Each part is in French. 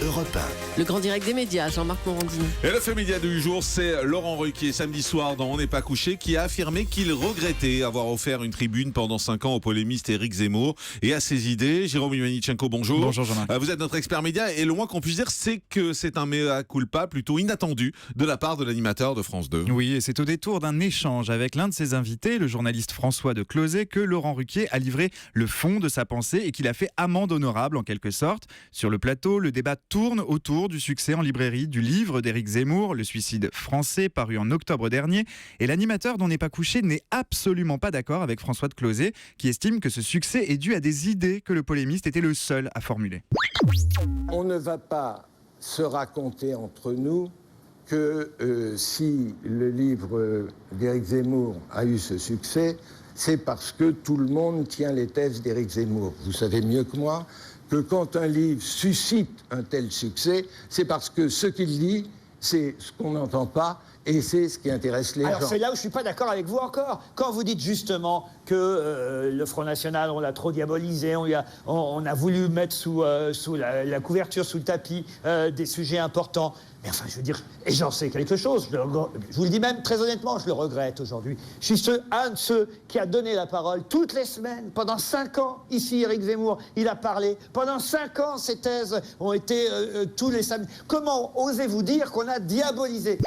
Europe 1. Le grand direct des médias, Jean-Marc Morandini. Et le fait média du jour, c'est Laurent Ruquier, samedi soir dans On n'est pas couché, qui a affirmé qu'il regrettait avoir offert une tribune pendant 5 ans au polémiste Éric Zemmour et à ses idées. Jérôme Ivanichenko, bonjour. Bonjour Jean-Marc. Vous êtes notre expert média et le moins qu'on puisse dire, c'est que c'est un mea culpa plutôt inattendu de la part de l'animateur de France 2. Oui, et c'est au détour d'un échange avec l'un de ses invités, le journaliste François de Closet, que Laurent Ruquier a livré le fond de sa pensée et qu'il a fait amende honorable en quelque sorte. Sur le plateau, le débat tourne autour du succès en librairie du livre d'Éric Zemmour, Le suicide français, paru en octobre dernier. Et l'animateur d'On n'est pas couché n'est absolument pas d'accord avec François de Closet, qui estime que ce succès est dû à des idées que le polémiste était le seul à formuler. On ne va pas se raconter entre nous que si le livre d'Éric Zemmour a eu ce succès, c'est parce que tout le monde tient les thèses d'Éric Zemmour. Vous savez mieux que moi que quand un livre suscite un tel succès, c'est parce que ce qu'il dit, c'est ce qu'on n'entend pas et c'est ce qui intéresse les gens. Alors c'est là où je ne suis pas d'accord avec vous encore. Quand vous dites justement que le Front National, on l'a trop diabolisé, on a voulu mettre sous la couverture, sous le tapis, des sujets importants. Mais enfin, je veux dire, et j'en sais quelque chose, je vous le dis même très honnêtement, je le regrette aujourd'hui. Je suis un de ceux qui a donné la parole toutes les semaines, pendant 5 ans, ici, Éric Zemmour, il a parlé. Pendant 5 ans, ces thèses ont été tous les samedis. Comment osez-vous dire qu'on a diabolisé ?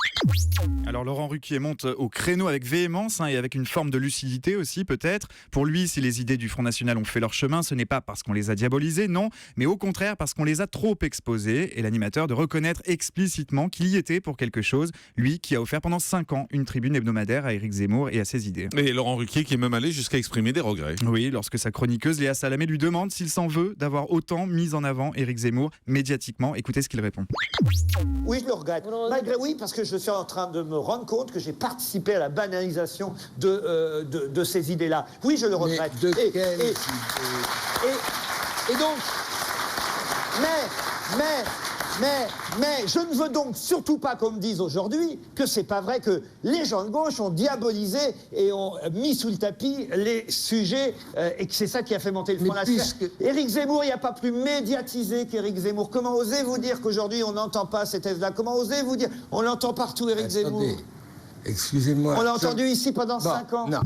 Alors Laurent Ruquier monte au créneau avec véhémence et avec une forme de lucidité aussi peut-être. Pour lui, si les idées du Front National ont fait leur chemin, ce n'est pas parce qu'on les a diabolisées, non, mais au contraire parce qu'on les a trop exposées. Et l'animateur de reconnaître explicitement qu'il y était pour quelque chose, lui qui a offert pendant 5 ans une tribune hebdomadaire à Éric Zemmour et à ses idées. Et Laurent Ruquier qui est même allé jusqu'à exprimer des regrets. Oui, lorsque sa chroniqueuse Léa Salamé lui demande s'il s'en veut d'avoir autant mis en avant Éric Zemmour médiatiquement. Écoutez ce qu'il répond. Oui, je le regrette. Malgré oui, parce que je suis en train de me rendre compte que j'ai participé à la banalisation de ces idées-là. Oui, je le regrette. Mais de quelles idées ? Et donc, mais je ne veux donc surtout pas qu'on me dise aujourd'hui que c'est pas vrai que les gens de gauche ont diabolisé et ont mis sous le tapis les sujets et que c'est ça qui a fait monter le Front National. Éric Zemmour, il n'y a pas plus médiatisé qu'Éric Zemmour. Comment osez-vous dire qu'aujourd'hui on n'entend pas ces thèses-là ? Comment osez-vous dire ? On l'entend partout, Éric Zemmour. Excusez-moi. On l'a entendu ici pendant 5 ans. Non.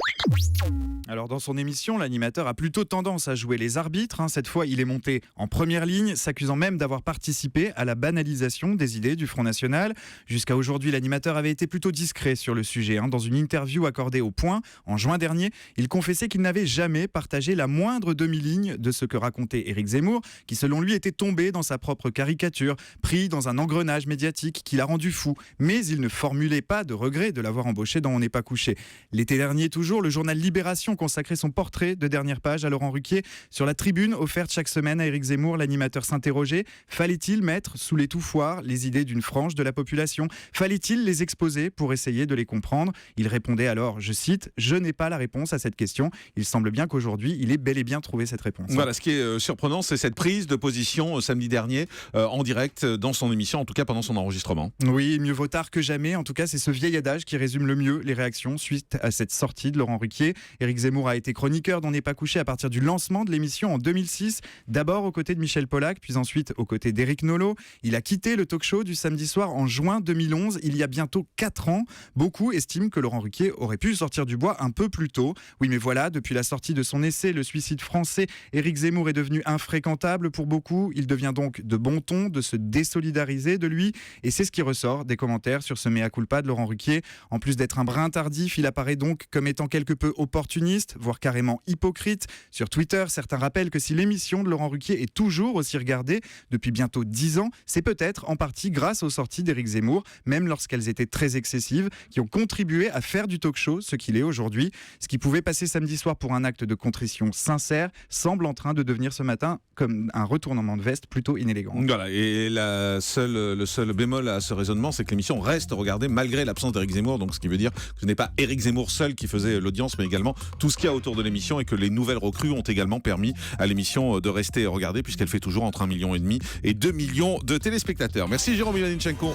Alors dans son émission, l'animateur a plutôt tendance à jouer les arbitres. Cette fois, il est monté en première ligne, s'accusant même d'avoir participé à la banalisation des idées du Front National. Jusqu'à aujourd'hui, l'animateur avait été plutôt discret sur le sujet. Dans une interview accordée au Point, en juin dernier, il confessait qu'il n'avait jamais partagé la moindre demi-ligne de ce que racontait Éric Zemmour, qui selon lui était tombé dans sa propre caricature, pris dans un engrenage médiatique qui l'a rendu fou. Mais il ne formulait pas de regret de l'avoir embauché dans On n'est pas couché. L'été dernier toujours, le journal Libération consacrait son portrait de dernière page à Laurent Ruquier. Sur la tribune offerte chaque semaine à Éric Zemmour, l'animateur s'interrogeait: fallait-il mettre sous l'étouffoir les idées d'une frange de la population ? Fallait-il les exposer pour essayer de les comprendre ? Il répondait alors, je cite, « Je n'ai pas la réponse à cette question ». Il semble bien qu'aujourd'hui, il ait bel et bien trouvé cette réponse. Voilà, ce qui est surprenant, c'est cette prise de position samedi dernier en direct dans son émission, en tout cas pendant son enregistrement. Oui, mieux vaut tard que jamais. En tout cas, c'est ce vieil adage qui résume le mieux les réactions suite à cette sortie de Laurent Ruquier. Éric Zemmour a été chroniqueur d'On n'est pas couché à partir du lancement de l'émission en 2006, d'abord aux côtés de Michel Polac, puis ensuite aux côtés d'Éric Nolot. Il a quitté le talk-show du samedi soir en juin 2011, il y a bientôt 4 ans. Beaucoup estiment que Laurent Ruquier aurait pu sortir du bois un peu plus tôt. Oui, mais voilà, depuis la sortie de son essai Le suicide français, Éric Zemmour est devenu infréquentable pour beaucoup. Il devient donc de bon ton de se désolidariser de lui, et c'est ce qui ressort des commentaires sur ce mea culpa de Laurent Ruquier. En plus d'être un brin tardif, il apparaît donc comme étant quelque peu opportuniste, voire carrément hypocrite. Sur Twitter, certains rappellent que si l'émission de Laurent Ruquier est toujours aussi regardée depuis bientôt 10 ans, c'est peut-être en partie grâce aux sorties d'Éric Zemmour, même lorsqu'elles étaient très excessives, qui ont contribué à faire du talk-show ce qu'il est aujourd'hui. Ce qui pouvait passer samedi soir pour un acte de contrition sincère semble en train de devenir ce matin comme un retournement de veste plutôt inélégant. Voilà, et le seul bémol à ce raisonnement, c'est que l'émission reste regardée malgré l'absence d'Éric Zemmour, donc ce qui veut dire que ce n'est pas Éric Zemmour seul qui faisait l'audience, mais également tout ce qu'il y a autour de l'émission, et que les nouvelles recrues ont également permis à l'émission de rester regardée, puisqu'elle fait toujours entre 1,5 million et 2 millions de téléspectateurs. Merci Jérôme Ivanichenko.